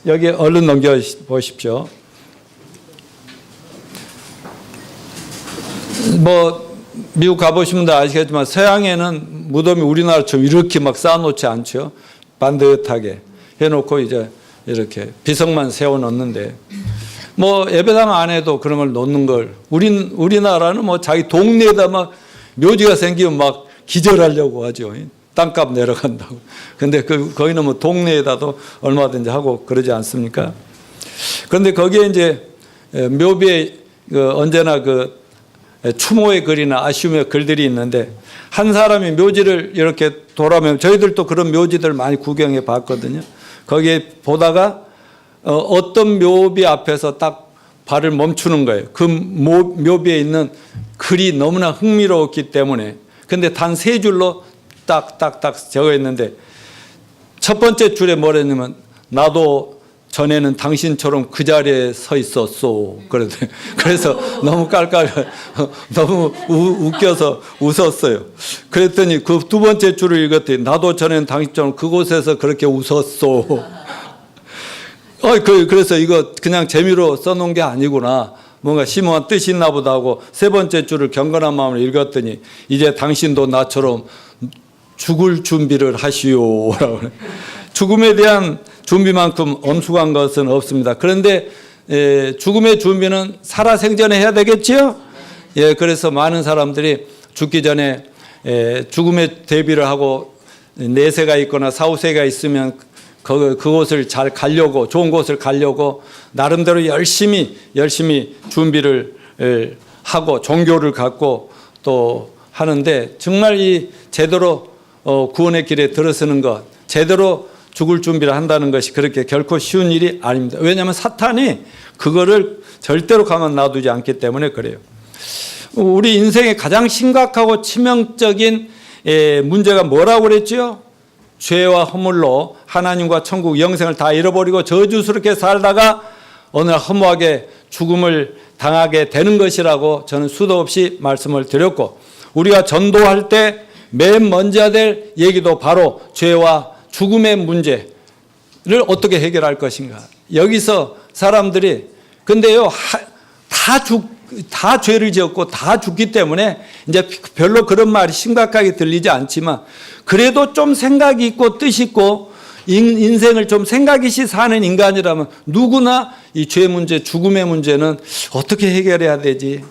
여기 얼른 넘겨 보십시오. 뭐 미국 가보시면 다 아시겠지만 서양에는 무덤이 우리나라처럼 이렇게 막 쌓아놓지 않죠. 반듯하게 해놓고 이제 이렇게 비석만 세워놓는데 뭐 예배당 안에도 그런 걸 놓는 걸 우리나라는 뭐 자기 동네에다 막 묘지가 생기면 막 기절하려고 하죠. 땅값 내려간다고. 근데 거기는 뭐 동네에다도 얼마든지 하고 그러지 않습니까? 그런데 거기에 이제 묘비에 언제나 추모의 글이나 아쉬움의 글들이 있는데 한 사람이 묘지를 이렇게 돌아보면 저희들도 그런 묘지들 많이 구경해 봤거든요. 거기에 보다가 어떤 묘비 앞에서 딱 발을 멈추는 거예요. 그 묘비에 있는 글이 너무나 흥미로웠기 때문에. 근데 단 3줄로 딱딱딱 적어 있는데 첫 번째 줄에 뭐랬냐면 나도 전에는 당신처럼 그 자리에 서 있었소. 그래서 너무 너무 웃겨서 웃었어요. 그랬더니 그 두 번째 줄을 읽었더니 나도 전에는 당신처럼 그곳에서 그렇게 웃었소. 그래서 이거 그냥 재미로 써놓은 게 아니구나. 뭔가 심오한 뜻이 있나 보다 하고 세 번째 줄을 경건한 마음으로 읽었더니 이제 당신도 나처럼 죽을 준비를 하시오. 죽음에 대한 준비만큼 엄숙한 것은 없습니다. 그런데 죽음의 준비는 살아생전에 해야 되겠죠? 예, 그래서 많은 사람들이 죽기 전에 죽음에 대비를 하고 내세가 있거나 사후세가 있으면 그곳을 잘 가려고 좋은 곳을 가려고 나름대로 열심히 준비를 하고 종교를 갖고 또 하는데 정말 이 제대로 구원의 길에 들어서는 것, 제대로 죽을 준비를 한다는 것이 그렇게 결코 쉬운 일이 아닙니다. 왜냐하면 사탄이 그거를 절대로 가만 놔두지 않기 때문에 그래요. 우리 인생의 가장 심각하고 치명적인 문제가 뭐라고 그랬죠? 죄와 허물로 하나님과 천국 영생을 다 잃어버리고 저주스럽게 살다가 어느 날 허무하게 죽음을 당하게 되는 것이라고 저는 수도 없이 말씀을 드렸고 우리가 전도할 때 맨 먼저 해야 될 얘기도 바로 죄와 죽음의 문제를 어떻게 해결할 것인가. 여기서 사람들이 근데요 다 죄를 지었고 다 죽기 때문에 이제 별로 그런 말이 심각하게 들리지 않지만 그래도 좀 생각이 있고 뜻 있고 인생을 좀 생각이시 사는 인간이라면 누구나 이 죄 문제, 죽음의 문제는 어떻게 해결해야 되지?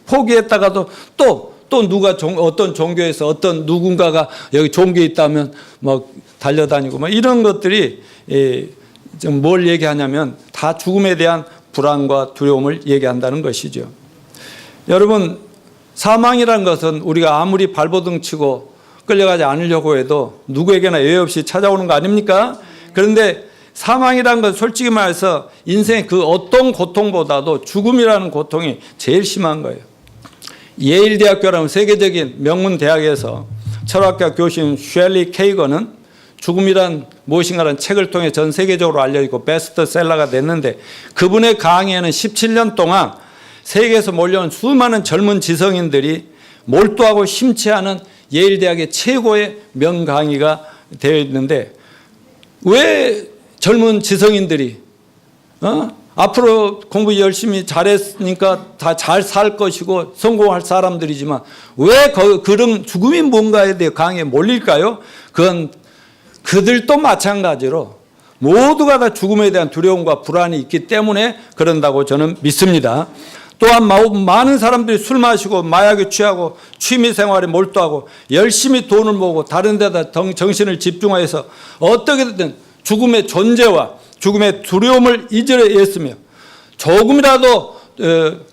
포기했다가도 또 누가 어떤 종교에서 어떤 누군가가 여기 종교에 있다면 막 달려다니고 막 이런 것들이 좀 뭘 얘기하냐면 다 죽음에 대한 불안과 두려움을 얘기한다는 것이죠. 여러분 사망이라는 것은 우리가 아무리 발버둥 치고 끌려가지 않으려고 해도 누구에게나 예외 없이 찾아오는 거 아닙니까? 그런데 사망이라는 건 솔직히 말해서 인생의 그 어떤 고통보다도 죽음이라는 고통이 제일 심한 거예요. 예일대학교라는 세계적인 명문 대학에서 철학과 교수인 쉘리 케이건은 죽음이란 무엇인가라는 책을 통해 전 세계적으로 알려지고 베스트셀러가 됐는데 그분의 강의에는 17년 동안 세계에서 몰려온 수많은 젊은 지성인들이 몰두하고 심취하는 예일대학의 최고의 명강의가 되어 있는데 왜 젊은 지성인들이 앞으로 공부 열심히 잘했으니까 다 잘 살 것이고 성공할 사람들이지만 왜 그런 죽음이 뭔가에 대해 강의에 몰릴까요? 그건 그들도 마찬가지로 모두가 다 죽음에 대한 두려움과 불안이 있기 때문에 그런다고 저는 믿습니다. 또한 많은 사람들이 술 마시고 마약에 취하고 취미생활에 몰두하고 열심히 돈을 모으고 다른 데다 정신을 집중해서 어떻게든 죽음의 존재와 죽음의 두려움을 잊으려했으며 조금이라도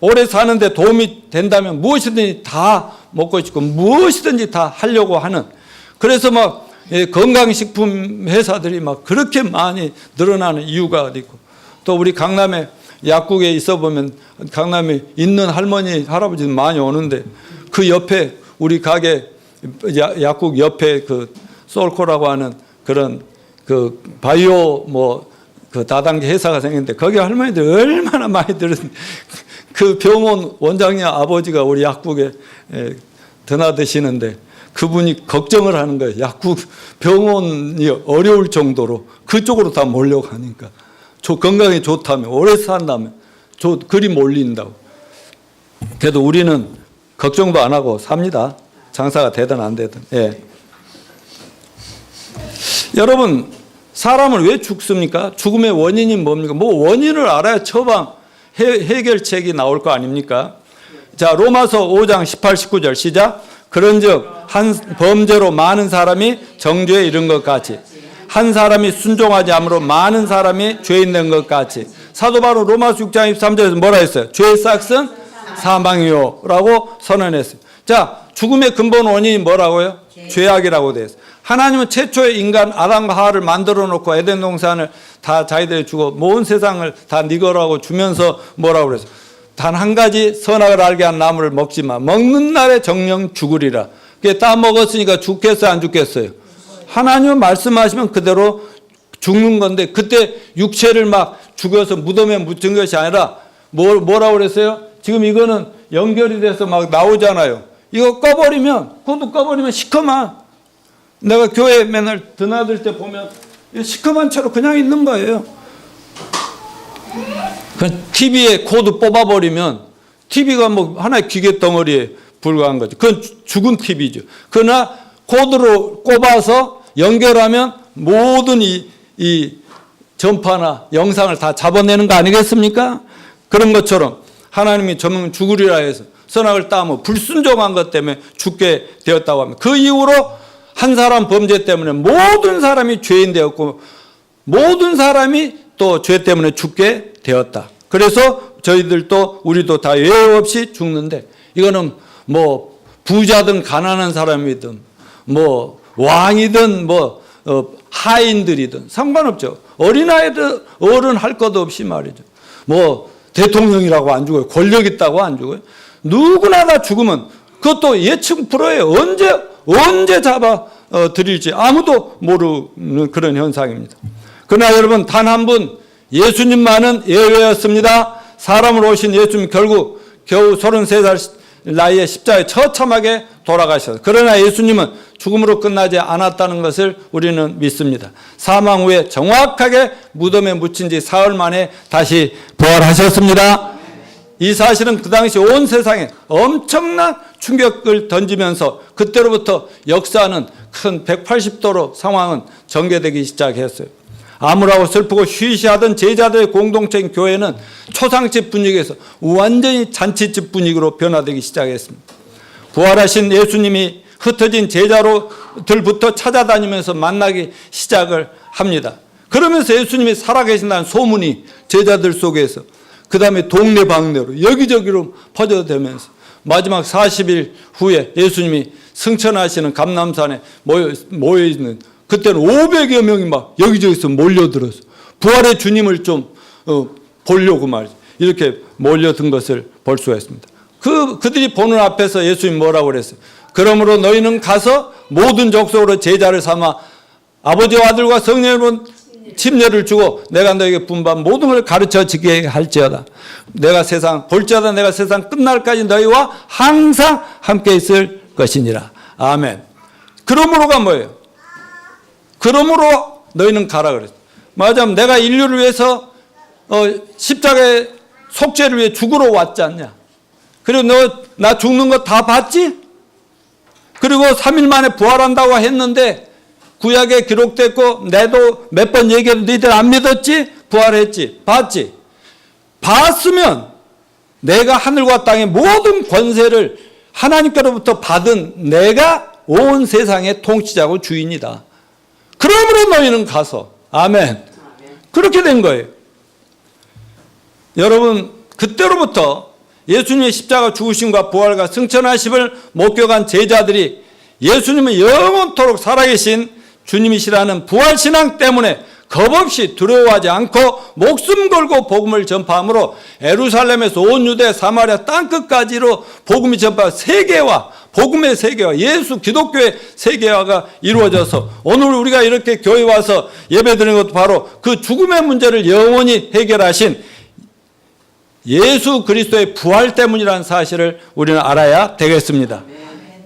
오래 사는데 도움이 된다면 무엇이든지 다 먹고 싶고 무엇이든지 다 하려고 하는 그래서 막 건강식품 회사들이 막 그렇게 많이 늘어나는 이유가 어디 있고 또 우리 강남에 약국에 있어 보면 강남에 있는 할머니 할아버지들 많이 오는데 그 옆에 우리 가게 약국 옆에 그 솔코라고 하는 그런 그 바이오 그 다단계 회사가 생겼는데 거기 할머니들 얼마나 많이 들었는데 그 병원 원장님 아버지가 우리 약국에 드나드시는데 그분이 걱정을 하는 거예요. 약국 병원이 어려울 정도로 그쪽으로 다 몰려가니까 건강에 좋다며, 오래 산다며, 그리 몰린다고. 그래도 우리는 걱정도 안 하고 삽니다. 장사가 되든 안 되든. 예. 여러분, 사람은 왜 죽습니까? 죽음의 원인이 뭡니까? 뭐 원인을 알아야 처방, 해결책이 나올 거 아닙니까? 자, 로마서 5장 18, 19절 시작. 그런즉 한 범죄로 많은 사람이 정죄에 이른 것 같이 한 사람이 순종하지 않으므로 많은 사람이 죄인 된 것 같이. 사도 바로 로마서 6장 23절에서 뭐라 했어요? 죄의 싹은 사망이요 라고 선언했어요. 자, 죽음의 근본 원인이 뭐라고요? 죄악이라고 되어 있어요. 하나님은 최초의 인간 아담과 하와를 만들어 놓고 에덴 동산을 다 자기들이 주고 온 세상을 다 네 거라고 주면서 뭐라고 그랬어요? 단 한 가지 선악을 알게 한 나무를 먹지 마. 먹는 날에 정령 죽으리라. 그게 다 먹었으니까 죽겠어요, 안 죽겠어요? 하나님은 말씀하시면 그대로 죽는 건데, 그때 육체를 막 죽여서 무덤에 묻힌 것이 아니라 뭐라고 그랬어요? 지금 이거는 연결이 돼서 막 나오잖아요. 이거 꺼버리면, 그것도 꺼버리면 시커먼. 내가 교회 맨날 드나들 때 보면 시커먼 채로 그냥 있는 거예요. TV에 코드 뽑아버리면 TV가 뭐 하나의 기계 덩어리에 불과한 거죠. 그건 죽은 TV죠. 그러나 코드로 꼽아서 연결하면 모든 이 전파나 영상을 다 잡아내는 거 아니겠습니까? 그런 것처럼 하나님이 저는 죽으리라 해서 선악을 따면 불순종한 것 때문에 죽게 되었다고 합니다. 그 이후로 한 사람 범죄 때문에 모든 사람이 죄인 되었고 모든 사람이 또 죄 때문에 죽게 되었다. 그래서 저희들도 우리도 다 예외 없이 죽는데, 이거는 뭐 부자든 가난한 사람이든 뭐 왕이든 뭐 하인들이든 상관없죠. 어린아이들 어른 할 것도 없이 말이죠. 뭐 대통령이라고 안 죽어요. 권력 있다고 안 죽어요. 누구나 다 죽으면 그것도 예측 불허예요. 언제 잡아 드릴지 아무도 모르는 그런 현상입니다. 그러나 여러분, 단 한 분 예수님만은 예외였습니다. 사람으로 오신 예수님 결국 겨우 33살 나이에 십자가에 처참하게 돌아가셨어요. 그러나 예수님은 죽음으로 끝나지 않았다는 것을 우리는 믿습니다. 사망 후에 정확하게 무덤에 묻힌 지 사흘 만에 다시 부활하셨습니다. 이 사실은 그 당시 온 세상에 엄청난 충격을 던지면서 그때로부터 역사는 큰 180도로 상황은 전개되기 시작했어요. 암울하고 슬프고 쉬쉬하던 제자들의 공동체인 교회는 초상집 분위기에서 완전히 잔치집 분위기로 변화되기 시작했습니다. 부활하신 예수님이 흩어진 제자들부터 찾아다니면서 만나기 시작을 합니다. 그러면서 예수님이 살아계신다는 소문이 제자들 속에서, 그 다음에 동네방네로 여기저기로 퍼져대면서 마지막 40일 후에 예수님이 승천하시는 감람산에 모여있는, 그때는 500여 명이 막 여기저기서 몰려들어서 부활의 주님을 좀 보려고 말이죠. 이렇게 몰려든 것을 볼 수가 있습니다. 그들이 보는 앞에서 예수님이 뭐라고 그랬어요? 그러므로 너희는 가서 모든 족속으로 제자를 삼아 아버지와 아들과 성령으로 침례를 주고 내가 너에게 분반 모든 걸 가르쳐 지게 할지어다. 내가 세상 끝날까지 너희와 항상 함께 있을 것이니라. 아멘. 그러므로가 뭐예요? 그러므로 너희는 가라 그랬어요. 말하자면 내가 인류를 위해서 십자가의 속죄를 위해 죽으러 왔지 않냐. 그리고 너 나 죽는 거 다 봤지? 그리고 3일 만에 부활한다고 했는데 구약에 기록됐고 내도 몇 번 얘기해도 너희들 안 믿었지? 부활했지? 봤지? 봤으면 내가 하늘과 땅의 모든 권세를 하나님께로부터 받은 내가 온 세상의 통치자고 주인이다. 그러므로 너희는 가서. 아멘. 그렇게 된 거예요. 여러분, 그때로부터 예수님의 십자가 죽으심과 부활과 승천하심을 목격한 제자들이 예수님은 영원토록 살아계신 주님이시라는 부활신앙 때문에 겁없이 두려워하지 않고 목숨 걸고 복음을 전파함으로 예루살렘에서 온 유대 사마리아 땅끝까지로 복음이 전파 세계화, 복음의 세계화, 예수 기독교의 세계화가 이루어져서 오늘 우리가 이렇게 교회 와서 예배드리는 것도 바로 그 죽음의 문제를 영원히 해결하신 예수 그리스도의 부활 때문이라는 사실을 우리는 알아야 되겠습니다.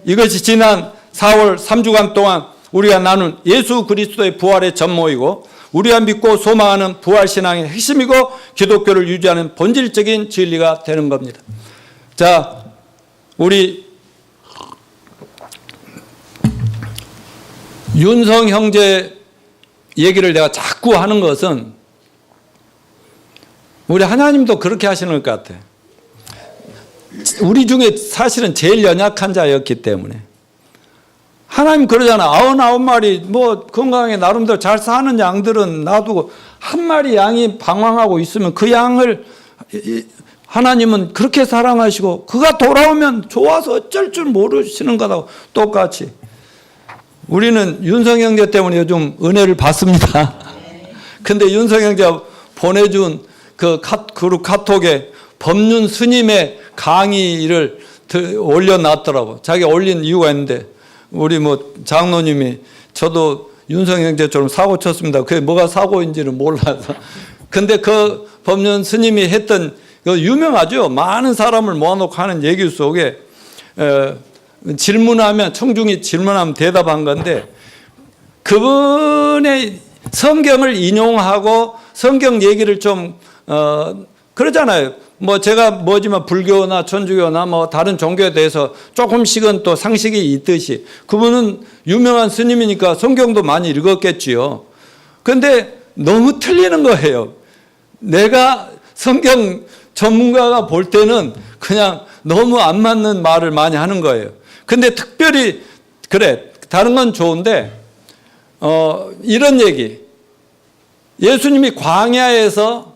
이것이 지난 4월 3주간 동안 우리가 나눈 예수 그리스도의 부활의 전모이고 우리가 믿고 소망하는 부활신앙의 핵심이고 기독교를 유지하는 본질적인 진리가 되는 겁니다. 자, 우리 윤성 형제 얘기를 내가 자꾸 하는 것은 우리 하나님도 그렇게 하시는 것 같아. 우리 중에 사실은 제일 연약한 자였기 때문에 하나님 그러잖아. 99마리 뭐 건강하게 나름대로 잘 사는 양들은 놔두고 한 마리 양이 방황하고 있으면 그 양을 하나님은 그렇게 사랑하시고 그가 돌아오면 좋아서 어쩔 줄 모르시는 거다고 똑같이 우리는 윤성 형제 때문에 요즘 은혜를 받습니다. 근데 윤성 형제가 보내준 그 그룹 카톡에 법륜 스님의 강의를 올려놨더라고. 자기가 올린 이유가 있는데 우리 뭐 장로님이 저도 윤성 형제처럼 사고 쳤습니다. 그게 뭐가 사고인지는 몰라서. 근데 그 법륜 스님이 했던 유명하죠. 많은 사람을 모아놓고 하는 얘기 속에 질문하면 청중이 질문하면 대답한 건데 그분의 성경을 인용하고 성경 얘기를 좀 그러잖아요. 뭐 제가 뭐지만 불교나 천주교나 뭐 다른 종교에 대해서 조금씩은 또 상식이 있듯이 그분은 유명한 스님이니까 성경도 많이 읽었겠지요. 그런데 너무 틀리는 거예요. 내가 성경 전문가가 볼 때는 그냥 너무 안 맞는 말을 많이 하는 거예요. 근데 특별히 그래 다른 건 좋은데 이런 얘기 예수님이 광야에서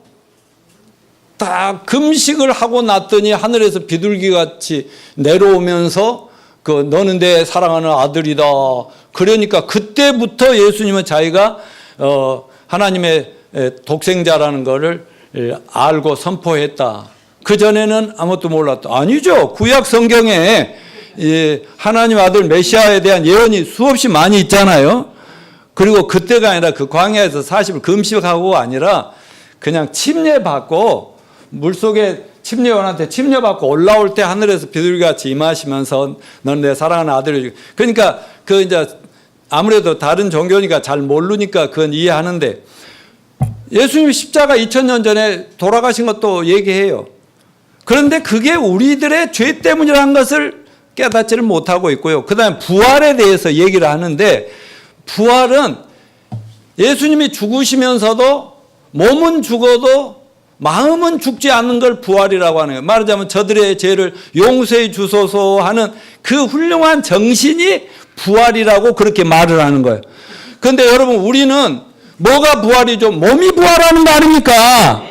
딱 금식을 하고 났더니 하늘에서 비둘기같이 내려오면서 그 너는 내 사랑하는 아들이다. 그러니까 그때부터 예수님은 자기가 하나님의 독생자라는 것을 알고 선포했다. 그전에는 아무것도 몰랐다. 아니죠. 구약 성경에 하나님 아들 메시아에 대한 예언이 수없이 많이 있잖아요. 그리고 그때가 아니라 그 광야에서 40일 금식하고 아니라 그냥 침례받고 물속에 침례원한테 침례받고 올라올 때 하늘에서 비둘기같이 임하시면서 넌 내 사랑하는 아들이지. 그러니까 그 이제 아무래도 다른 종교니까 잘 모르니까 그건 이해하는데 예수님 십자가 2000년 전에 돌아가신 것도 얘기해요. 그런데 그게 우리들의 죄 때문이라는 것을 깨닫지를 못하고 있고요. 그 다음에 부활에 대해서 얘기를 하는데 부활은 예수님이 죽으시면서도 몸은 죽어도 마음은 죽지 않는 걸 부활이라고 하는 거예요. 말하자면 저들의 죄를 용서해 주소서 하는 그 훌륭한 정신이 부활이라고 그렇게 말을 하는 거예요. 그런데 여러분 우리는 뭐가 부활이죠? 몸이 부활하는 거 아닙니까?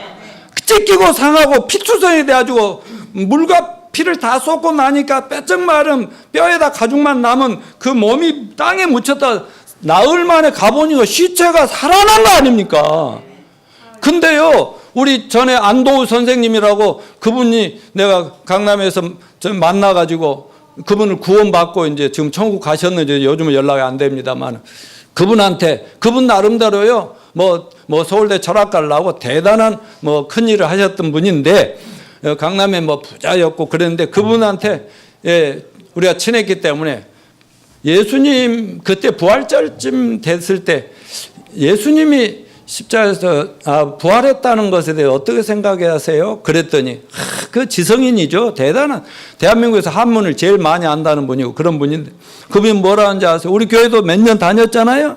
찢기고 상하고 피투성이 돼가지고 물과 피를 다 쏟고 나니까 뼈쩍 마른 뼈에다 가죽만 남은 그 몸이 땅에 묻혔다 나흘 만에 가보니까 시체가 살아난 거 아닙니까? 근데요 우리 전에 안도우 선생님이라고 그분이 내가 강남에서 만나가지고 그분을 구원받고 이제 지금 천국 가셨는지 요즘은 연락이 안 됩니다만 그분한테 그분 나름대로요 뭐 서울대 철학과를 나오고 대단한 뭐 큰 일을 하셨던 분인데 강남에 뭐 부자였고 그랬는데 그분한테 우리가 친했기 때문에 예수님 그때 부활절쯤 됐을 때 예수님이 십자가에서 부활했다는 것에 대해 어떻게 생각하세요? 그랬더니 그 지성인이죠. 대단한 대한민국에서 한문을 제일 많이 안다는 분이고 그런 분인데 그분이 뭐라 하는지 아세요? 우리 교회도 몇 년 다녔잖아요.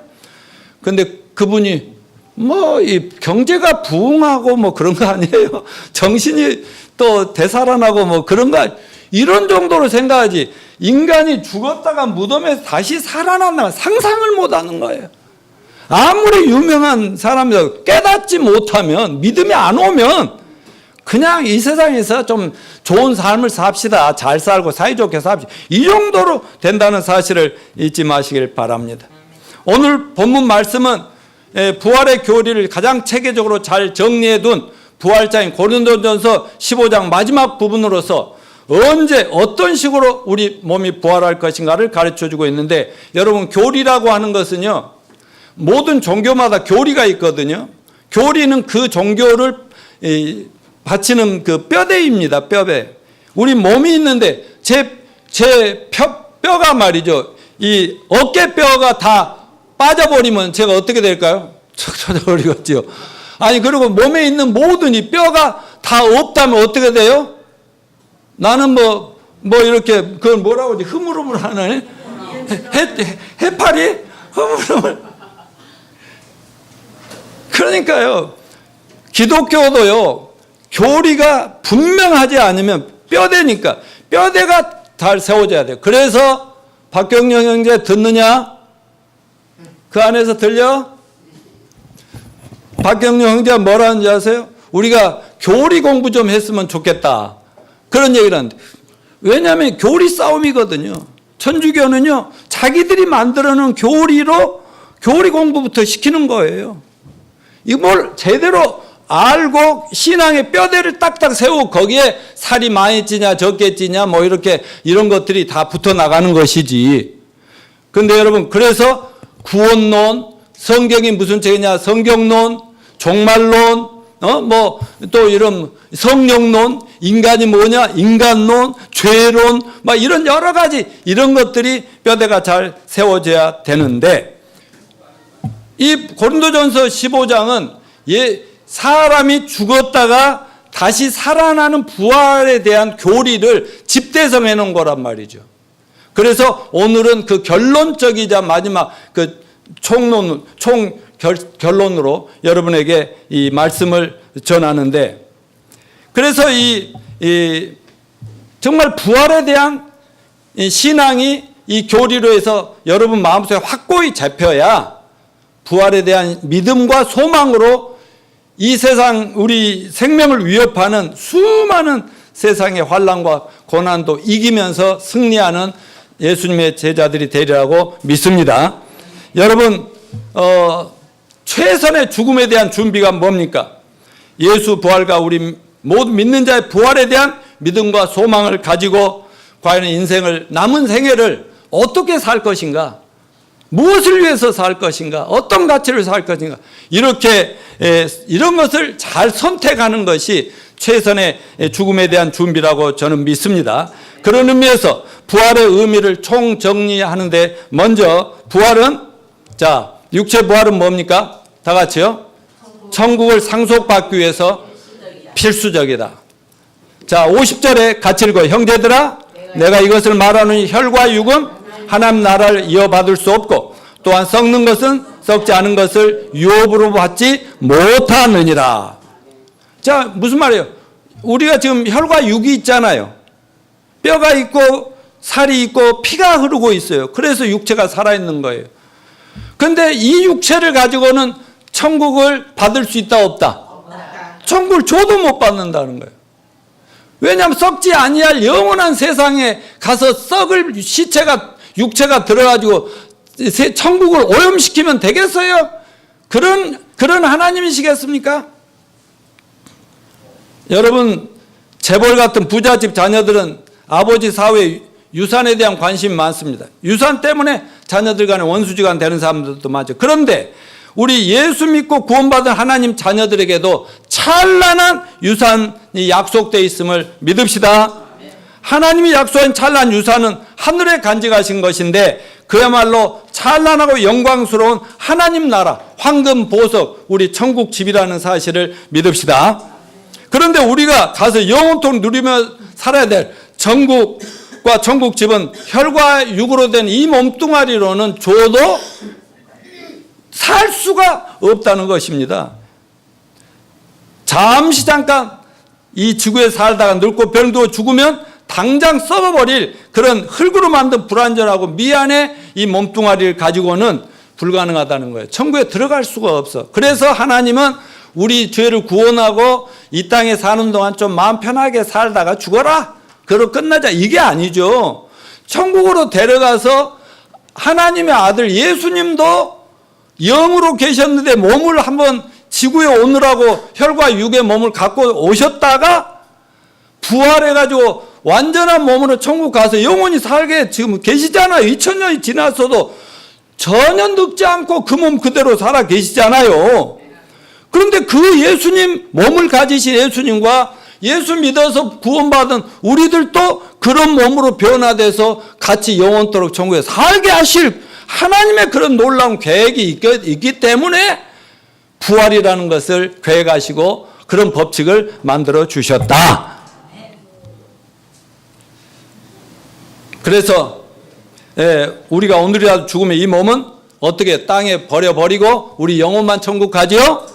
근데 그분이 뭐 이 경제가 부흥하고 뭐 그런 거 아니에요. 정신이 또 되살아나고 뭐 그런 거 이런 정도로 생각하지 인간이 죽었다가 무덤에서 다시 살아난다는 상상을 못하는 거예요. 아무리 유명한 사람이라도 깨닫지 못하면 믿음이 안 오면 그냥 이 세상에서 좀 좋은 삶을 삽시다. 잘 살고 사이좋게 삽시다. 이 정도로 된다는 사실을 잊지 마시길 바랍니다. 오늘 본문 말씀은 부활의 교리를 가장 체계적으로 잘 정리해둔 부활장인 고린도전서 15장 마지막 부분으로서 언제 어떤 식으로 우리 몸이 부활할 것인가를 가르쳐주고 있는데 여러분 교리라고 하는 것은요. 모든 종교마다 교리가 있거든요. 교리는 그 종교를 바치는 그 뼈대입니다. 뼈대. 우리 몸이 있는데 제 뼈가 말이죠. 이 어깨뼈가 다 빠져버리면 제가 어떻게 될까요? 쳐져버리겠지요. 아니, 그리고 몸에 있는 모든 이 뼈가 다 없다면 어떻게 돼요? 나는 이렇게, 그걸 뭐라고 하지? 흐물흐물하네? 해파리? 흐물흐물. 그러니까요, 기독교도요, 교리가 분명하지 않으면 뼈대니까, 뼈대가 잘 세워져야 돼요. 그래서 박경영 형제 듣느냐? 그 안에서 들려? 박경영 형제가 뭐라는지 아세요? 우리가 교리 공부 좀 했으면 좋겠다. 그런 얘기를 하는데, 왜냐하면 교리 싸움이거든요. 천주교는요, 자기들이 만들어 놓은 교리로 교리 공부부터 시키는 거예요. 이걸 제대로 알고 신앙의 뼈대를 딱딱 세우고 거기에 살이 많이 찌냐 적게 찌냐 이렇게 이런 것들이 다 붙어 나가는 것이지. 근데 여러분, 그래서 구원론, 성경이 무슨 책이냐, 성경론, 종말론, 또 이런 성령론, 인간이 뭐냐, 인간론, 죄론, 이런 여러 가지 이런 것들이 뼈대가 잘 세워져야 되는데, 이 고린도전서 15장은 사람이 죽었다가 다시 살아나는 부활에 대한 교리를 집대성해 놓은 거란 말이죠. 그래서 오늘은 그 결론적이자 마지막 그 결론으로 여러분에게 이 말씀을 전하는데, 그래서 정말 부활에 대한 신앙이 이 교리로 해서 여러분 마음속에 확고히 잡혀야 부활에 대한 믿음과 소망으로 이 세상 우리 생명을 위협하는 수많은 세상의 환난과 고난도 이기면서 승리하는 예수님의 제자들이 되리라고 믿습니다. 여러분, 최선의 죽음에 대한 준비가 뭡니까? 예수 부활과 우리 모든 믿는 자의 부활에 대한 믿음과 소망을 가지고 과연 인생을, 남은 생애를 어떻게 살 것인가? 무엇을 위해서 살 것인가? 어떤 가치를 살 것인가? 이런 것을 잘 선택하는 것이 최선의 죽음에 대한 준비라고 저는 믿습니다. 그런 의미에서 부활의 의미를 총정리하는데, 먼저 부활은, 육체 부활은 뭡니까? 다 같이요. 천국을 상속받기 위해서 필수적이다. 50절에 같이 읽어요. 형제들아, 내가 이것을 말하노니 혈과 육은 하나님 나라를 이어받을 수 없고, 또한 썩는 것은 썩지 않은 것을 유업으로 받지 못하느니라. 무슨 말이에요? 우리가 지금 혈과 육이 있잖아요. 뼈가 있고 살이 있고 피가 흐르고 있어요. 그래서 육체가 살아있는 거예요. 그런데 이 육체를 가지고는 천국을 받을 수 있다 없다? 천국을 줘도 못 받는다는 거예요. 왜냐하면 썩지 아니할 영원한 세상에 가서 썩을 육체가 들어가지고 천국을 오염시키면 되겠어요? 그런 하나님이시겠습니까? 여러분, 재벌 같은 부잣집 자녀들은 아버지 사회 유산에 대한 관심이 많습니다. 유산 때문에 자녀들 간에 원수지간 되는 사람들도 많죠. 그런데 우리 예수 믿고 구원받은 하나님 자녀들에게도 찬란한 유산이 약속되어 있음을 믿읍시다. 하나님이 약속한 찬란한 유산은 하늘에 간직하신 것인데, 그야말로 찬란하고 영광스러운 하나님 나라, 황금 보석, 우리 천국 집이라는 사실을 믿읍시다. 그런데 우리가 가서 영원토록 누리며 살아야 될 천국과 천국 집은 혈과 육으로 된 이 몸뚱아리로는 줘도 살 수가 없다는 것입니다. 잠깐 이 지구에 살다가 늙고 병도 죽으면 당장 썩어버릴 그런 흙으로 만든 불완전하고 미안해 이 몸뚱아리를 가지고는 불가능하다는 거예요. 천국에 들어갈 수가 없어. 그래서 하나님은 우리 죄를 구원하고 이 땅에 사는 동안 좀 마음 편하게 살다가 죽어라, 그러고 끝나자, 이게 아니죠. 천국으로 데려가서 하나님의 아들 예수님도 영으로 계셨는데 몸을 한번 지구에 오느라고 혈과 육의 몸을 갖고 오셨다가 부활해가지고 완전한 몸으로 천국 가서 영원히 살게 지금 계시잖아요. 2000년이 지났어도 전혀 늙지 않고 그 몸 그대로 살아 계시잖아요. 그런데 그 예수님, 몸을 가지신 예수님과 예수 믿어서 구원받은 우리들도 그런 몸으로 변화돼서 같이 영원토록 천국에 살게 하실 하나님의 그런 놀라운 계획이 있기 때문에 부활이라는 것을 계획하시고 그런 법칙을 만들어 주셨다. 그래서 우리가 오늘이라도 죽으면 이 몸은 어떻게 땅에 버려버리고 우리 영혼만 천국 가지요?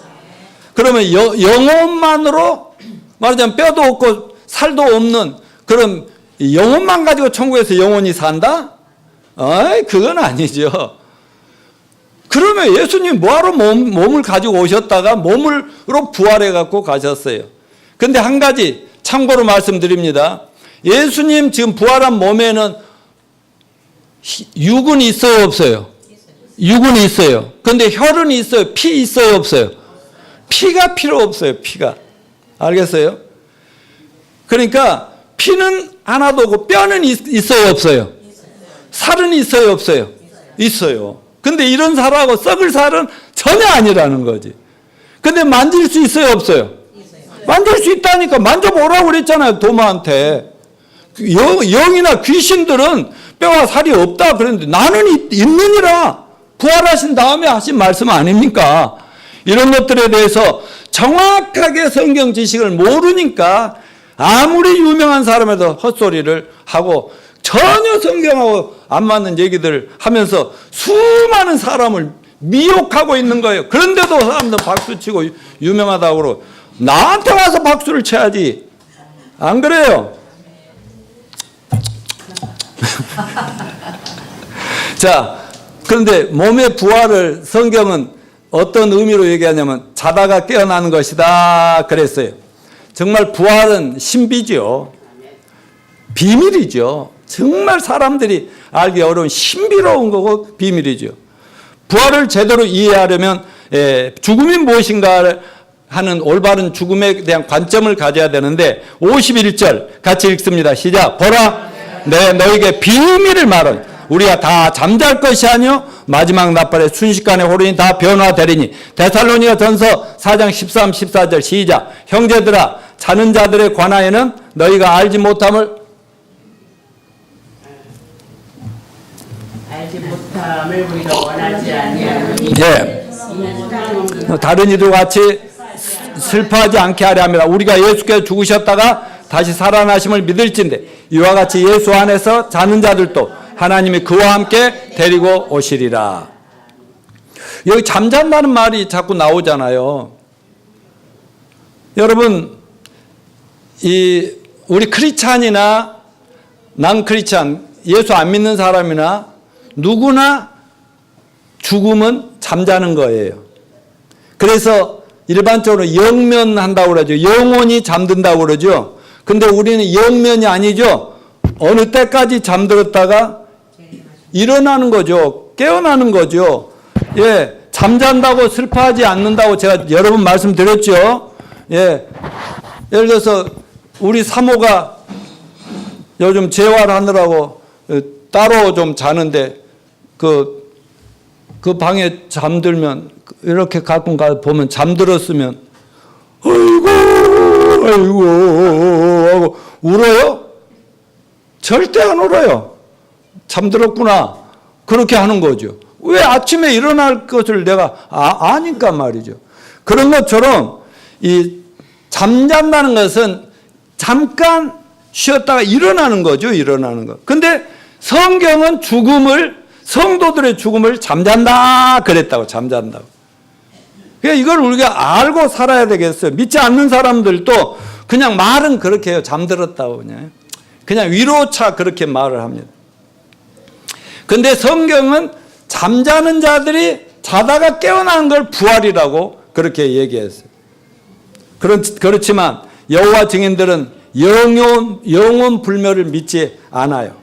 그러면 영혼만으로 말하자면 뼈도 없고 살도 없는 그런 영혼만 가지고 천국에서 영혼이 산다? 그건 아니죠. 그러면 예수님 뭐하러 몸을 가지고 오셨다가 몸으로 부활해 갖고 가셨어요. 근데 한 가지 참고로 말씀드립니다. 예수님 지금 부활한 몸에는 육은 있어요, 없어요? 육은 있어요. 근데 혈은 있어요. 피 있어요, 없어요? 피가 필요 없어요, 피가. 알겠어요? 그러니까 피는 하나도 없고 뼈는 있어요, 없어요? 살은 있어요, 없어요? 있어요. 근데 이런 살하고 썩을 살은 전혀 아니라는 거지. 근데 만질 수 있어요, 없어요? 만질 수 있다니까. 만져보라고 그랬잖아요, 도마한테. 영이나 귀신들은 뼈와 살이 없다 그랬는데 나는 있느니라. 부활하신 다음에 하신 말씀 아닙니까? 이런 것들에 대해서 정확하게 성경 지식을 모르니까 아무리 유명한 사람에도 헛소리를 하고 전혀 성경하고 안 맞는 얘기들을 하면서 수많은 사람을 미혹하고 있는 거예요. 그런데도 사람들 박수치고 유명하다고 그러고 나한테 와서 박수를 쳐야지. 안 그래요? 자, 그런데 몸의 부활을 성경은 어떤 의미로 얘기하냐면 자다가 깨어나는 것이다 그랬어요. 정말 부활은 신비죠. 비밀이죠. 정말 사람들이 알기 어려운 신비로운 거고 비밀이죠. 부활을 제대로 이해하려면 죽음이 무엇인가 하는 올바른 죽음에 대한 관점을 가져야 되는데 51절 같이 읽습니다. 시작. 보라 내 너에게 비밀을 말하니 우리가 다 잠잘 것이 아니요 마지막 나팔에 순식간에 호련히 다 변화되리니. 데살로니가 전서 4장 13, 14절 시작. 형제들아 자는 자들에 관하여는 너희가 알지 못함을 우리가 원하지 아니하노니 다른 이들 같이 슬퍼하지 않게 하려 합니다. 우리가 예수께서 죽으셨다가 다시 살아나심을 믿을진데 이와 같이 예수 안에서 자는 자들도 하나님이 그와 함께 데리고 오시리라. 여기 잠잔다는 말이 자꾸 나오잖아요. 여러분, 우리 크리스찬이나 난 크리스찬, 예수 안 믿는 사람이나 누구나 죽음은 잠자는 거예요. 그래서 일반적으로 영면한다고 그러죠. 영혼이 잠든다고 그러죠. 근데 우리는 영면이 아니죠. 어느 때까지 잠들었다가 일어나는 거죠. 깨어나는 거죠. 예, 잠잔다고 슬퍼하지 않는다고 제가 여러 번 말씀드렸죠. 예, 예를 들어서 우리 사모가 요즘 재활하느라고 따로 좀 자는데 그 방에 잠들면 이렇게 가끔 보면 잠들었으면 아이고 하고 울어요? 절대 안 울어요. 잠들었구나. 그렇게 하는 거죠. 왜 아침에 일어날 것을 내가 아니까 말이죠. 그런 것처럼 이 잠잔다는 것은 잠깐 쉬었다가 일어나는 거죠. 일어나는 거. 근데 성경은 성도들의 죽음을 잠잔다 그랬다고. 잠잔다고. 그러니까 이걸 우리가 알고 살아야 되겠어요. 믿지 않는 사람들도 그냥 말은 그렇게 해요. 잠들었다고 그냥 위로차 그렇게 말을 합니다. 근데 성경은 잠자는 자들이 자다가 깨어나는 걸 부활이라고 그렇게 얘기했어요. 그렇지만 여호와 증인들은 영혼 불멸을 믿지 않아요.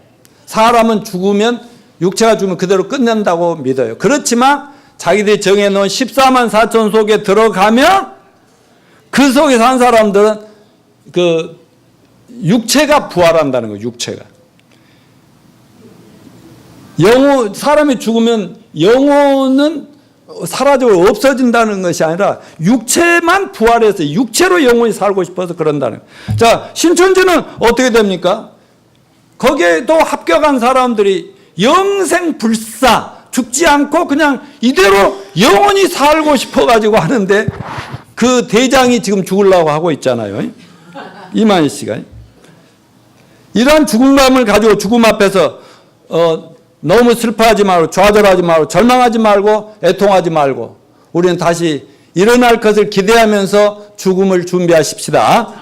사람은 죽으면 육체가 죽으면 그대로 끝낸다고 믿어요. 그렇지만 자기들이 정해놓은 14만 4천 속에 들어가면 그 속에 산 사람들은 그 육체가 부활한다는 거예요. 육체가. 사람이 죽으면 영혼은 사라지고 없어진다는 것이 아니라 육체만 부활해서 육체로 영혼이 살고 싶어서 그런다는 거예요. 자, 신천지는 어떻게 됩니까? 거기에도 합격한 사람들이 영생 불사 죽지 않고 그냥 이대로 영원히 살고 싶어가지고 하는데 그 대장이 지금 죽으려고 하고 있잖아요. 이만희 씨가. 이러한 죽음감을 가지고 죽음 앞에서 너무 슬퍼하지 말고 좌절하지 말고 절망하지 말고 애통하지 말고 우리는 다시 일어날 것을 기대하면서 죽음을 준비하십시다.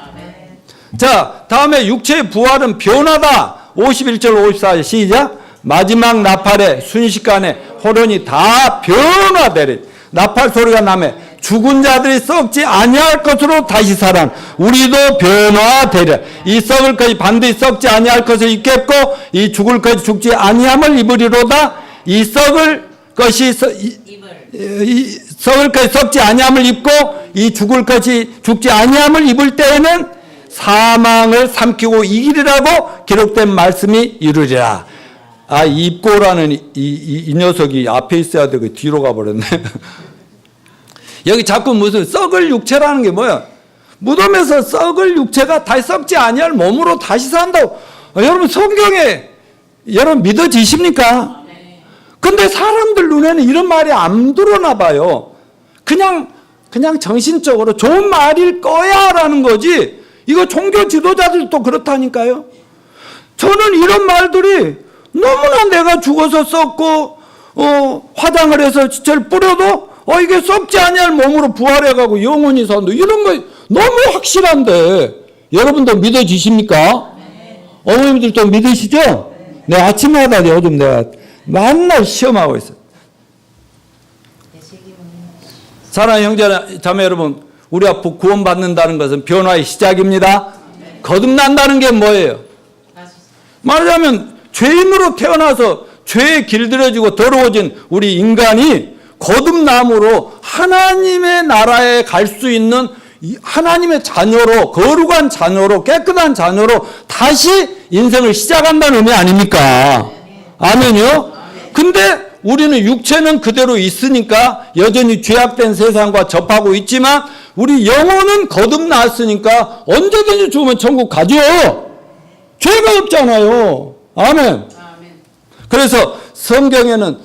자, 다음에 육체의 부활은 변하다. 51절 54절 시작. 마지막 나팔에 순식간에 호련이 다 변화되리. 나팔 소리가 나매 죽은 자들이 썩지 아니할 것으로 다시 살아 우리도 변화되리라. 이 썩을 것이 반드시 썩지 아니할 것을 입겠고 이 죽을 것이 죽지 아니함을 입으리로다. 이 썩을 것이 썩지 아니함을 입고 이 죽을 것이 죽지 아니함을 입을 때에는 사망을 삼키고 이기리라고 기록된 말씀이 이루리라. 아, 입고라는 이 녀석이 앞에 있어야 되고 뒤로 가버렸네. 여기 자꾸 무슨 썩을 육체라는 게 뭐야? 무덤에서 썩을 육체가 다시 썩지 아니할 몸으로 다시 산다고. 여러분 성경에 여러분 믿어지십니까? 근데 사람들 눈에는 이런 말이 안 들어나 봐요. 그냥 정신적으로 좋은 말일 거야라는 거지. 이거 종교 지도자들도 그렇다니까요. 저는 이런 말들이 너무나 내가 죽어서 썩고 화장을 해서 지체를 뿌려도 이게 썩지 아니할 몸으로 부활해가고 영원히 산다. 이런 거 너무 확실한데 여러분도 믿어지십니까? 네. 어머님들도 믿으시죠? 네, 아침마다 요즘 내가 맨날 시험하고 있어요. 사랑하는 형제 자매 여러분, 우리가 구원받는다는 것은 변화의 시작입니다. 거듭난다는 게 뭐예요? 말하자면 죄인으로 태어나서 죄에 길들여지고 더러워진 우리 인간이 거듭남으로 하나님의 나라에 갈 수 있는 하나님의 자녀로, 거룩한 자녀로, 깨끗한 자녀로 다시 인생을 시작한다는 의미 아닙니까? 아멘이요? 근데 우리는 육체는 그대로 있으니까 여전히 죄악된 세상과 접하고 있지만 우리 영혼은 거듭났으니까 언제든지 죽으면 천국 가죠. 죄가 없잖아요. 아멘. 그래서 성경에는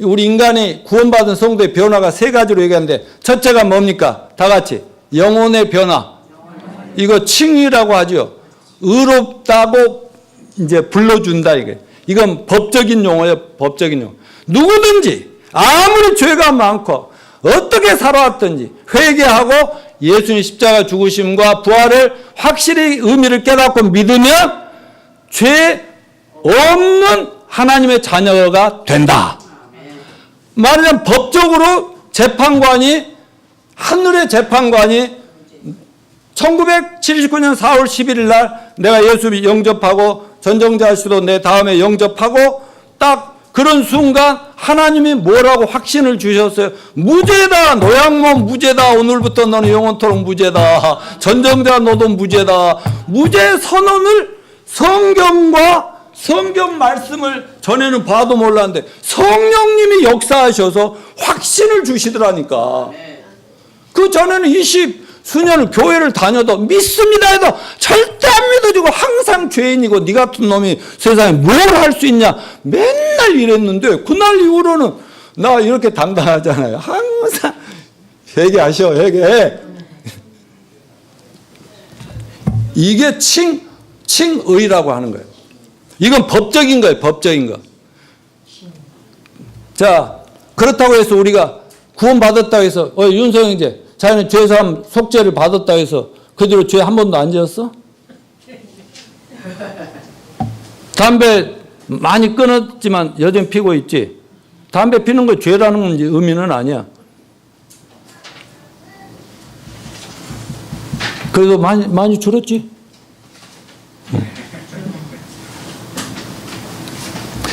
우리 인간이 구원받은 성도의 변화가 세 가지로 얘기하는데 첫째가 뭡니까? 다 같이 영혼의 변화. 이거 칭의라고 하죠. 의롭다고 이제 불러준다 이게. 이건 법적인 용어예요. 법적인 용어. 누구든지 아무리 죄가 많고 어떻게 살아왔든지 회개하고 예수님 십자가 죽으심과 부활을 확실히 의미를 깨닫고 믿으면 죄 없는 하나님의 자녀가 된다. 말하자면 법적으로 재판관이 하늘의 재판관이 1979년 4월 11일 날 내가 예수 영접하고 전정자시도 내 다음에 영접하고 딱 그런 순간 하나님이 뭐라고 확신을 주셨어요. 무죄다. 노양모 무죄다. 오늘부터 너는 영원토록 무죄다. 전정자 너도 무죄다. 무죄 선언을 성경과 성경 말씀을 전에는 봐도 몰랐는데 성령님이 역사하셔서 확신을 주시더라니까. 그 전에는 20수년을 교회를 다녀도 믿습니다 해도 절대 안 믿어주고 항상 죄인이고 네 같은 놈이 세상에 뭘 할 수 있냐 맨날 이랬는데 그날 이후로는 나 이렇게 당당하잖아요. 항상 회개하셔. 회개해. 이게 칭의라고 하는 거예요. 이건 법적인 거예요. 법적인 거. 자, 그렇다고 해서 우리가 구원받았다고 해서 윤성 형제 자기는 죄사함 속죄를 받았다고 해서 그대로 죄 한 번도 안 지었어? 담배 많이 끊었지만 여전히 피고 있지. 담배 피는 거 죄라는 의미는 아니야. 그래도 많이 줄었지.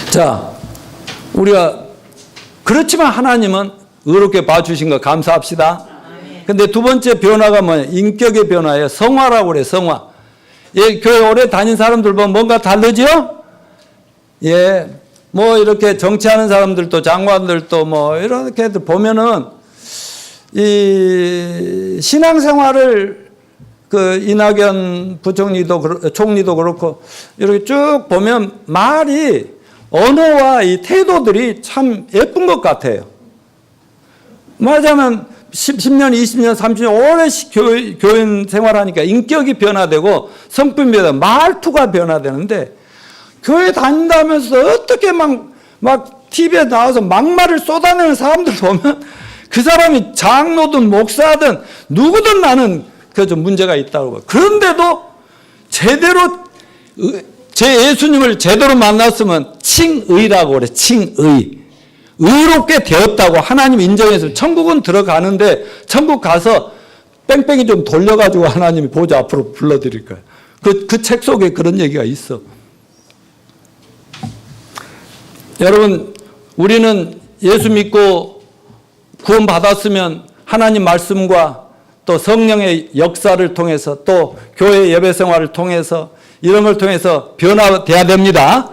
자, 우리가 그렇지만 하나님은 의롭게 봐주신 거 감사합시다. 근데 두 번째 변화가 뭐냐? 인격의 변화예요. 성화라고 그래, 성화. 예, 교회 오래 다닌 사람들 보면 뭔가 다르죠? 예, 뭐 이렇게 정치하는 사람들도 장관들도 뭐 이렇게 보면은 이 신앙생활을 그 이낙연 부총리도 총리도 그렇고 이렇게 쭉 보면 말이 언어와 이 태도들이 참 예쁜 것 같아요. 말하자면 10년, 20년, 30년 오래 교인 생활하니까 인격이 변화되고 성품이 변화되고 말투가 변화되는데 교회 다닌다면서 어떻게 막 TV에 나와서 막말을 쏟아내는 사람들 보면 그 사람이 장로든 목사든 누구든 나는 그 좀 문제가 있다고 봐요. 그런데도 제대로 제 예수님을 제대로 만났으면 칭의라고 그래. 칭의. 의롭게 되었다고 하나님 인정해서 천국은 들어가는데 천국 가서 뺑뺑이 좀 돌려가지고 하나님이 보좌 앞으로 불러드릴 거예요. 그 책 속에 그런 얘기가 있어. 여러분, 우리는 예수 믿고 구원 받았으면 하나님 말씀과 또 성령의 역사를 통해서 또 교회 예배 생활을 통해서 이런 걸 통해서 변화돼야 됩니다.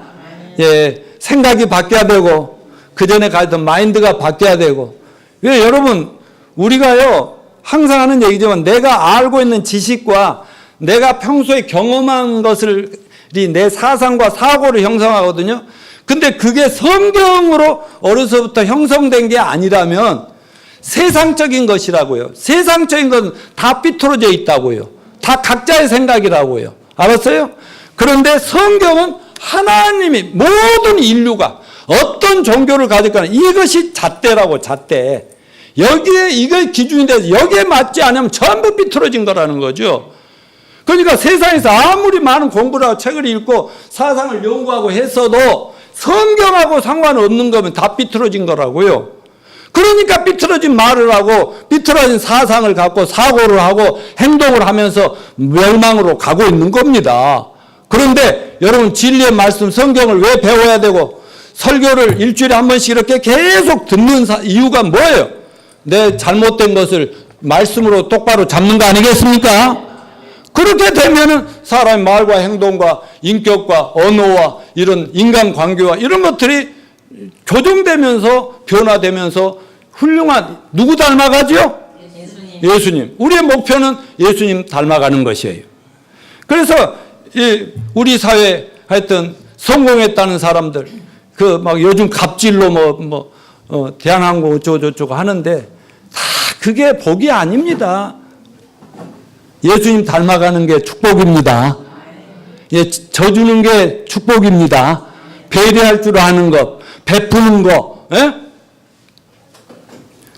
예, 생각이 바뀌어야 되고 그 전에 가던 마인드가 바뀌어야 되고. 왜 여러분, 우리가요 항상 하는 얘기지만 내가 알고 있는 지식과 내가 평소에 경험한 것을 내 사상과 사고를 형성하거든요. 근데 그게 성경으로 어려서부터 형성된 게 아니라면 세상적인 것이라고요. 세상적인 건 다 삐뚤어져 있다고요. 다 각자의 생각이라고요. 알았어요? 그런데 성경은 하나님이 모든 인류가 어떤 종교를 가질까 이것이 잣대라고, 잣대. 여기에 이게 기준이 돼서 여기에 맞지 않으면 전부 삐뚤어진 거라는 거죠. 그러니까 세상에서 아무리 많은 공부를 하고 책을 읽고 사상을 연구하고 했어도 성경하고 상관없는 거면 다 삐뚤어진 거라고요. 그러니까 삐뚤어진 말을 하고 삐뚤어진 사상을 갖고 사고를 하고 행동을 하면서 멸망으로 가고 있는 겁니다. 그런데 여러분, 진리의 말씀 성경을 왜 배워야 되고 설교를 일주일에 한 번씩 이렇게 계속 듣는 이유가 뭐예요? 내 잘못된 것을 말씀으로 똑바로 잡는 거 아니겠습니까? 그렇게 되면은 사람의 말과 행동과 인격과 언어와 이런 인간관계와 이런 것들이 교정되면서 변화되면서 훌륭한, 누구 닮아가죠? 예수님. 우리의 목표는 예수님 닮아가는 것이에요. 그래서 우리 사회 하여튼 성공했다는 사람들, 그 막 요즘 갑질로 대한항공 어쩌고저쩌고 하는데 다 그게 복이 아닙니다. 예수님 닮아가는 게 축복입니다. 예, 져주는 게 축복입니다. 배려할 줄 아는 것, 베푸는 거, 예?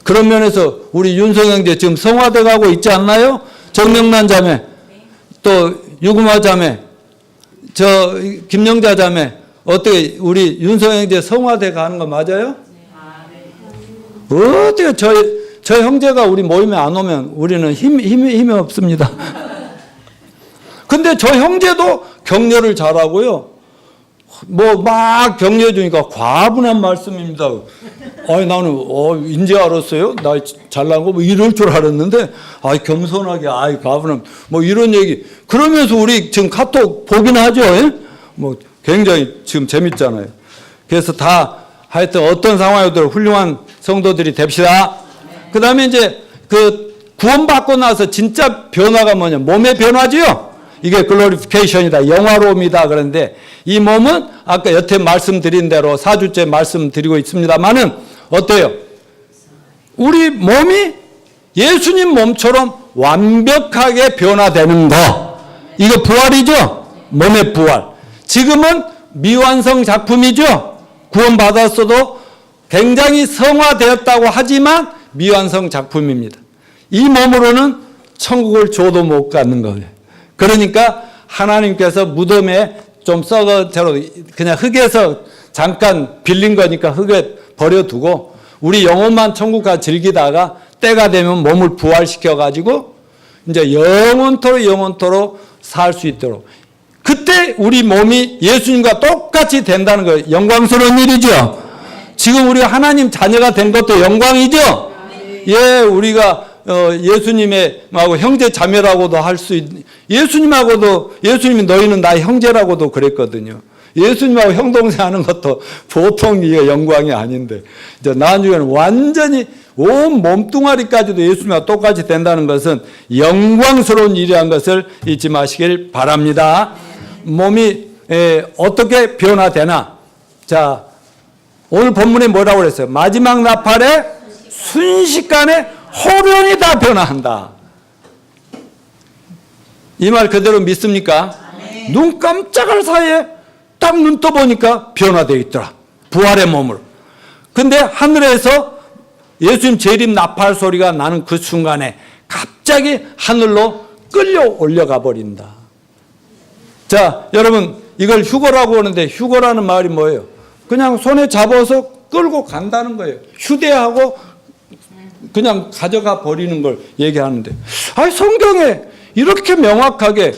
그런 면에서 우리 윤성 형제 지금 성화돼 가고 있지 않나요? 정명란 자매, 또 유금화 자매, 저 김영자 자매, 어떻게 우리 윤성 형제 성화돼 가는 거 맞아요? 어떻게 저 형제가 우리 모임에 안 오면 우리는 힘이 없습니다. 근데 저 형제도 격려를 잘하고요. 막 격려해 주니까 과분한 말씀입니다. 아니, 나는, 인제 알았어요? 나 잘난 거 이럴 줄 알았는데, 겸손하게, 과분한, 이런 얘기. 그러면서 우리 지금 카톡 보긴 하죠? 예? 굉장히 지금 재밌잖아요. 그래서 다 하여튼 어떤 상황이든 훌륭한 성도들이 됩시다. 그 다음에 이제 구원받고 나서 진짜 변화가 뭐냐? 몸의 변화지요? 이게 글로리피케이션이다. 영화로움이다. 그런데 이 몸은 아까 여태 말씀드린 대로 4주째 말씀드리고 있습니다만은 어때요? 우리 몸이 예수님 몸처럼 완벽하게 변화되는 거. 이거 부활이죠? 몸의 부활. 지금은 미완성 작품이죠? 구원받았어도 굉장히 성화되었다고 하지만 미완성 작품입니다. 이 몸으로는 천국을 줘도 못 가는 거예요. 그러니까 하나님께서 무덤에 좀 썩어 그냥 흙에서 잠깐 빌린 거니까 흙에 버려두고 우리 영혼만 천국 가 즐기다가 때가 되면 몸을 부활시켜 가지고 이제 영원토록 살 수 있도록, 그때 우리 몸이 예수님과 똑같이 된다는 거예요. 영광스러운 일이죠. 지금 우리가 하나님 자녀가 된 것도 영광이죠. 예, 우리가 예수님하고 형제 자매라고도 할 수 예수님이 너희는 나의 형제라고도 그랬거든요. 예수님하고 형동생 하는 것도 보통 이게 영광이 아닌데, 이제 나중에는 완전히 온 몸뚱아리까지도 예수님과 똑같이 된다는 것은 영광스러운 일이라는 것을 잊지 마시길 바랍니다. 몸이 어떻게 변화되나? 자, 오늘 본문에 뭐라고 그랬어요? 마지막 나팔에 순식간에 호련이 다 변화한다. 이 말 그대로 믿습니까? 눈 깜짝할 사이에 딱 눈 떠보니까 변화되어 있더라. 부활의 몸으로. 근데 하늘에서 예수님 재림 나팔 소리가 나는 그 순간에 갑자기 하늘로 끌려 올려가 버린다. 자, 여러분 이걸 휴거라고 하는데 휴거라는 말이 뭐예요? 그냥 손에 잡아서 끌고 간다는 거예요. 휴대하고 그냥 가져가 버리는 걸 얘기하는데, 아니 성경에 이렇게 명확하게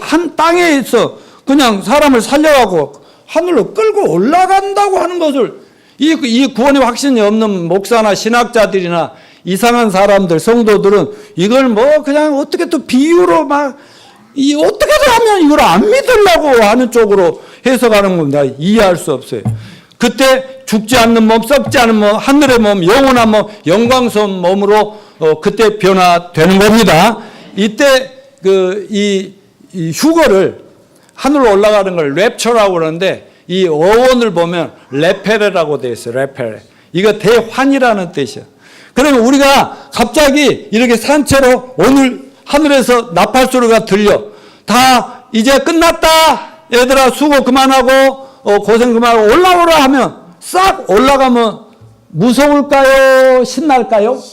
한 땅에 있어 그냥 사람을 살려가고 하늘로 끌고 올라간다고 하는 것을 이 구원의 확신이 없는 목사나 신학자들이나 이상한 사람들, 성도들은 이걸 뭐 그냥 어떻게 또 비유로 막 어떻게든 하면 이걸 안 믿으려고 하는 쪽으로 해석하는 겁니다. 이해할 수 없어요. 그때 죽지 않는 몸, 썩지 않은 몸, 하늘의 몸, 영원한 몸, 영광스러운 몸으로 그때 변화되는 겁니다. 이때 이 휴거를 하늘로 올라가는 걸 랩처라고 그러는데 이 어원을 보면 레페레라고 되어 있어요. 레페레. 이거 대환이라는 뜻이야. 그러면 우리가 갑자기 이렇게 산채로 오늘 하늘에서 나팔 소리가 들려. 다 이제 끝났다. 얘들아 수고 그만하고 고생 그만하고 올라오라 하면 싹 올라가면 무서울까요? 신날까요?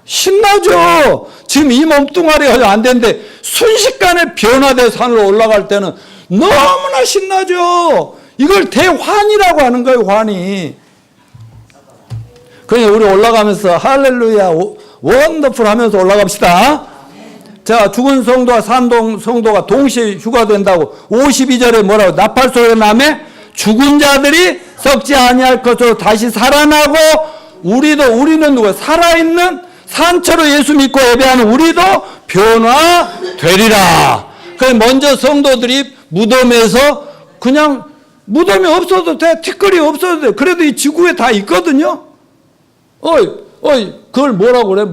신나죠. 지금 이 몸뚱아리가 안 되는데 순식간에 변화돼서 하늘로 올라갈 때는 너무나 신나죠. 이걸 대환이라고 하는 거예요. 환이. 그러니까 우리 올라가면서 할렐루야 원더풀 하면서 올라갑시다. 자, 죽은 성도와 산 성도가 동시에 휴가된다고 52절에 뭐라고? 나팔 소리가 나매 죽은 자들이 썩지 아니할 것으로 다시 살아나고 우리는 누가 살아있는 산처로 예수 믿고 예배하는 우리도 변화되리라. 그래서 먼저 성도들이 무덤에서 그냥 무덤이 없어도 돼. 티끌이 없어도 돼. 그래도 이 지구에 다 있거든요. 그걸 뭐라고 그래?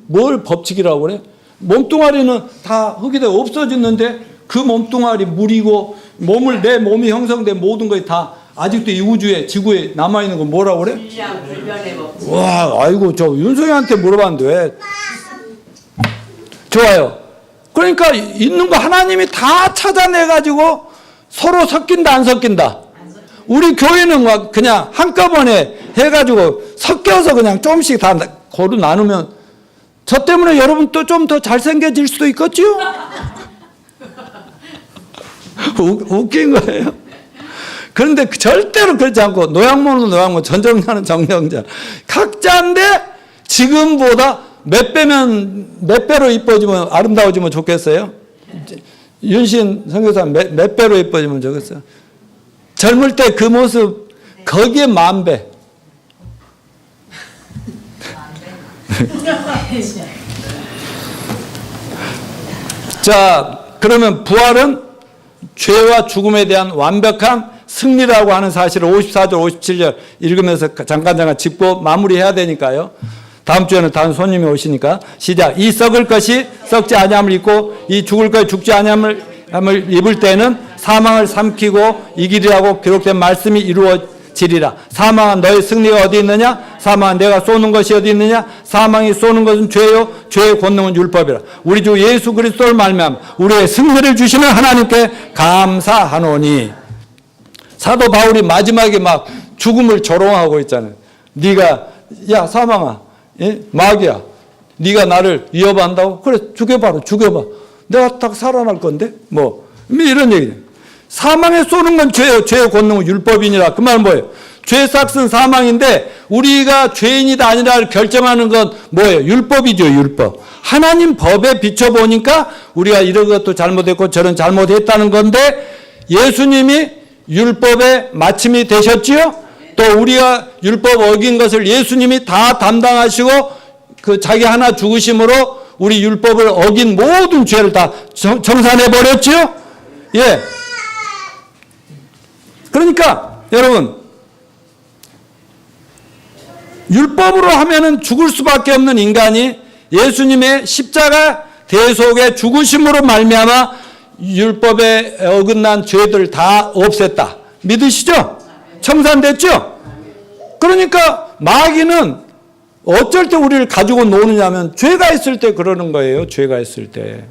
뭘 법칙이라고 그래? 몸뚱아리는 다 흙이 되고 없어졌는데 그 몸뚱아리 물이고 내 몸이 형성된 모든 것이 다 아직도 이 우주에 지구에 남아있는 건 뭐라고 그래? 불변의 법칙. 와, 아이고 저 윤석이한테 물어봤는데 왜? 좋아요. 그러니까 있는 거 하나님이 다 찾아내가지고 서로 섞인다 안 섞인다? 우리 교회는 막 그냥 한꺼번에 해가지고 섞여서 그냥 조금씩 다 고루 나누면 저 때문에 여러분 또 좀 더 잘생겨질 수도 있겠죠? 웃긴 거예요. 그런데 절대로 그렇지 않고 노양모는 노양모, 전정자는 정정자. 각자인데 지금보다 몇 배로 이뻐지면 아름다워지면 좋겠어요? 윤신 선교사 몇 배로 이뻐지면 좋겠어요? 젊을 때 그 모습 거기에 10,000배. 자, 그러면 부활은 죄와 죽음에 대한 완벽한 승리라고 하는 사실을 54절, 57절 읽으면서 잠깐 짚고 마무리해야 되니까요. 다음 주에는 다른 손님이 오시니까 시작. 이 썩을 것이 썩지 아니함을 입고 이 죽을 것이 죽지 아니함을 입을 때는 사망을 삼키고 이기리라고 기록된 말씀이 이루어지리라. 사망은 너의 승리가 어디 있느냐? 사망은 내가 쏘는 것이 어디 있느냐? 사망이 쏘는 것은 죄요, 죄의 권능은 율법이라. 우리 주 예수 그리스도를 말미암아 우리의 승리를 주시는 하나님께 감사하노니. 사도 바울이 마지막에 막 죽음을 조롱하고 있잖아요. 네가 야 사망아, 마귀야, 네가 나를 위협한다고? 그래 죽여봐라, 죽여봐. 내가 딱 살아날 건데 뭐 이런 얘기죠. 사망에 쏘는 건 죄예요. 죄의 권능은 율법이니라. 그 말은 뭐예요? 죄 삭은 사망인데 우리가 죄인이다 아니라를 결정하는 건 뭐예요? 율법이죠. 율법. 하나님 법에 비춰보니까 우리가 이런 것도 잘못했고 저런 잘못했다는 건데 예수님이 율법의 마침이 되셨지요. 또 우리가 율법 어긴 것을 예수님이 다 담당하시고 그 자기 하나 죽으심으로 우리 율법을 어긴 모든 죄를 다 정산해 버렸지요. 예. 그러니까 여러분 율법으로 하면은 죽을 수밖에 없는 인간이 예수님의 십자가 대속의 죽으심으로 말미암아 율법에 어긋난 죄들 다 없앴다. 믿으시죠? 청산됐죠? 그러니까 마귀는 어쩔 때 우리를 가지고 노느냐면 죄가 있을 때 그러는 거예요. 죄가 있을 때.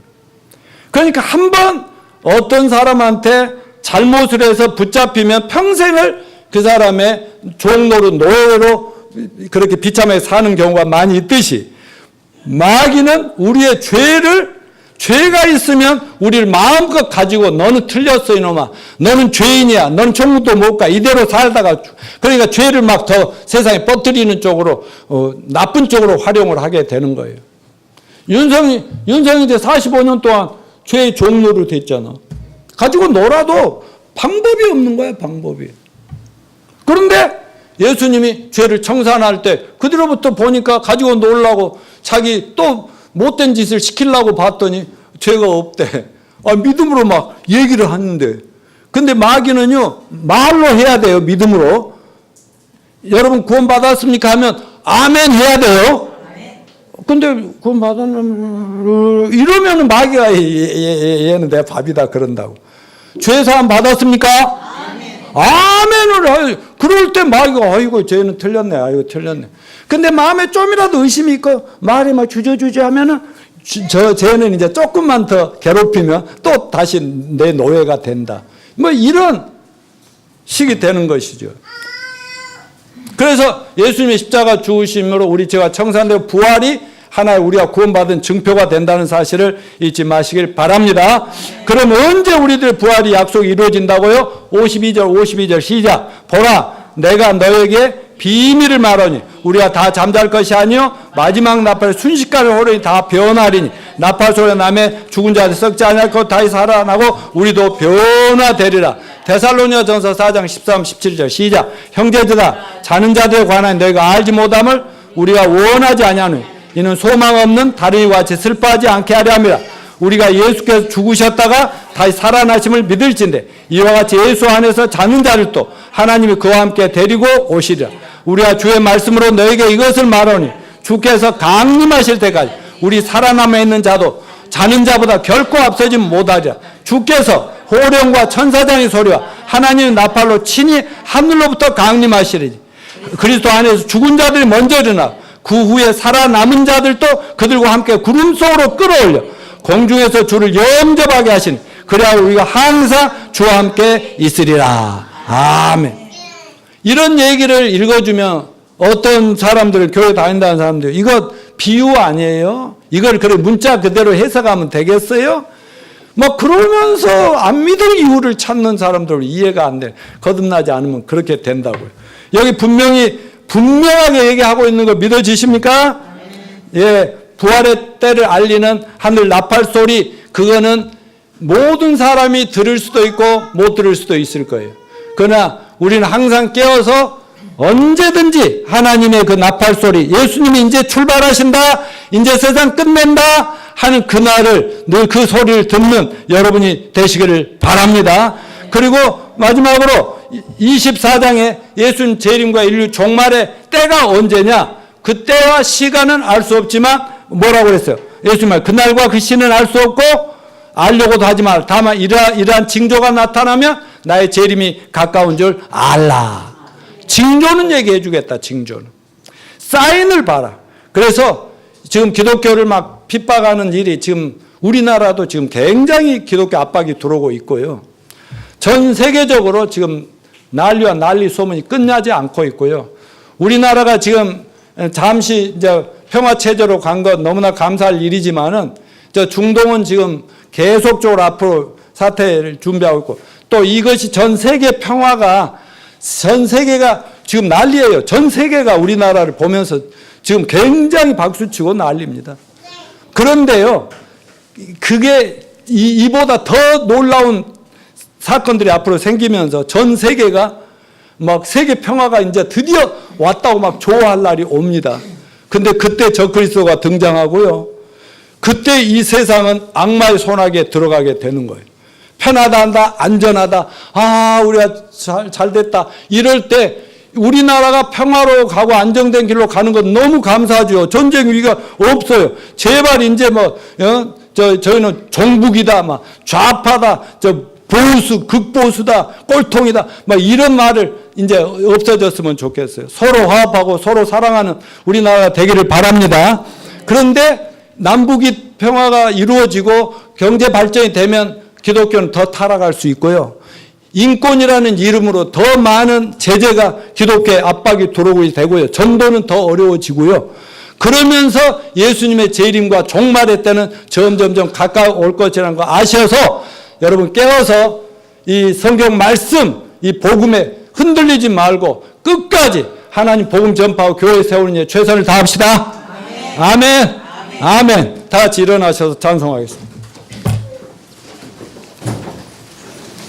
그러니까 한번 어떤 사람한테 잘못을 해서 붙잡히면 평생을 그 사람의 종로로 노예로 그렇게 비참하게 사는 경우가 많이 있듯이 마귀는 우리의 죄가 있으면 우리를 마음껏 가지고 너는 틀렸어 이놈아. 너는 죄인이야. 너는 천국도 못 가. 이대로 살다가 그러니까 죄를 막 더 세상에 퍼뜨리는 쪽으로 나쁜 쪽으로 활용을 하게 되는 거예요. 윤성이 이제 45년 동안 죄의 종로로 됐잖아. 가지고 놀아도 방법이 없는 거야, 방법이. 그런데 예수님이 죄를 청산할 때 그들로부터 보니까 가지고 놀라고 자기 또 못된 짓을 시키려고 봤더니 죄가 없대. 믿음으로 막 얘기를 하는데. 근데 마귀는요, 말로 해야 돼요, 믿음으로. 여러분 구원 받았습니까? 하면 아멘 해야 돼요. 근데 구원 받았는 이러면 마귀가 얘는 내 밥이다 그런다고. 죄사함 받았습니까? 아멘을 그럴 때 마귀가 아이고 쟤는 틀렸네. 아이고 틀렸네. 근데 마음에 좀이라도 의심이 있고 말이 막 주저주저 하면은 쟤는 이제 조금만 더 괴롭히면 또 다시 내 노예가 된다. 뭐 이런 식이 되는 것이죠. 그래서 예수님의 십자가 죽으심으로 우리 죄가 청산되고 부활이 하나의 우리가 구원받은 증표가 된다는 사실을 잊지 마시길 바랍니다. 그럼 언제 우리들 부활이 약속이 이루어진다고요? 52절 시작. 보라 내가 너에게 비밀을 말하니 우리가 다 잠잘 것이 아니요 마지막 나팔 순식간에 호련히 다 변하리니 나팔 소리가 나매 죽은 자들 썩지 아니할 것 다시 살아나고 우리도 변화되리라. 데살로니가전서 4장 13, 17절 시작. 형제들아 자는 자들에 관한 너희가 알지 못함을 우리가 원하지 아니하노니 이는 소망 없는 다른 이와 같이 슬퍼하지 않게 하려 함이라. 우리가 예수께서 죽으셨다가 다시 살아나심을 믿을진데 이와 같이 예수 안에서 자는 자들도 하나님이 그와 함께 데리고 오시리라. 우리가 주의 말씀으로 너에게 이것을 말하니 주께서 강림하실 때까지 우리 살아남아 있는 자도 자는 자보다 결코 앞서지 못하리라. 주께서 호령과 천사장의 소리와 하나님의 나팔로 친히 하늘로부터 강림하시리니 그리스도 안에서 죽은 자들이 먼저 일어나 그 후에 살아남은 자들도 그들과 함께 구름 속으로 끌어올려 공중에서 주를 영접하게 하시니 그래야 우리가 항상 주와 함께 있으리라. 아멘. 이런 얘기를 읽어주면 어떤 사람들, 교회 다닌다는 사람들, 이거 비유 아니에요? 이걸 그래 문자 그대로 해석하면 되겠어요? 뭐 그러면서 안 믿을 이유를 찾는 사람들 이해가 안 돼. 거듭나지 않으면 그렇게 된다고요. 여기 분명하게 얘기하고 있는 거 믿어지십니까? 예, 부활의 때를 알리는 하늘 나팔 소리, 그거는 모든 사람이 들을 수도 있고 못 들을 수도 있을 거예요. 그러나 우리는 항상 깨어서 언제든지 하나님의 그 나팔 소리, 예수님이 이제 출발하신다, 이제 세상 끝낸다 하는 그날을 늘 그 소리를 듣는 여러분이 되시기를 바랍니다. 그리고 마지막으로 24장에 예수님 재림과 인류 종말의 때가 언제냐? 그 때와 시간은 알 수 없지만 뭐라고 그랬어요? 예수님 말 그날과 그 시는 알 수 없고 알려고도 하지 말. 다만 이러한 징조가 나타나면 나의 재림이 가까운 줄 알라. 징조는 얘기해 주겠다. 징조는. 사인을 봐라. 그래서 지금 기독교를 막 핍박하는 일이 지금 우리나라도 지금 굉장히 기독교 압박이 들어오고 있고요. 전 세계적으로 지금 난리와 난리 소문이 끝나지 않고 있고요. 우리나라가 지금 잠시 이제 평화체제로 간 건 너무나 감사할 일이지만은 저 중동은 지금 계속적으로 앞으로 사태를 준비하고 있고 또 이것이 전 세계 평화가 전 세계가 지금 난리예요. 전 세계가 우리나라를 보면서 지금 굉장히 박수치고 난리입니다. 그런데요, 그게 이보다 더 놀라운 사건들이 앞으로 생기면서 전 세계가 막 세계 평화가 이제 드디어 왔다고 막 좋아할 날이 옵니다. 근데 그때 적그리스도가 등장하고요. 그때 이 세상은 악마의 손아귀에 들어가게 되는 거예요. 편하다, 안전하다, 우리가 잘 됐다. 이럴 때 우리나라가 평화로 가고 안정된 길로 가는 건 너무 감사하죠. 전쟁 위기가 없어요. 제발 이제 저희는 종북이다, 막 좌파다, 보수, 극보수다, 꼴통이다, 막 이런 말을 이제 없어졌으면 좋겠어요. 서로 화합하고 서로 사랑하는 우리나라가 되기를 바랍니다. 그런데 남북이 평화가 이루어지고 경제 발전이 되면 기독교는 더 타락할 수 있고요. 인권이라는 이름으로 더 많은 제재가 기독교에 압박이 들어오게 되고요. 전도는 더 어려워지고요. 그러면서 예수님의 재림과 종말의 때는 점점점 가까워올 것이라는 거 아셔서 여러분 깨어서 이 성경 말씀, 이 복음에 흔들리지 말고 끝까지 하나님 복음 전파하고 교회 세우는 일 최선을 다합시다. 아멘. 아멘. 아멘. 다 같이 일어나셔서 찬송하겠습니다.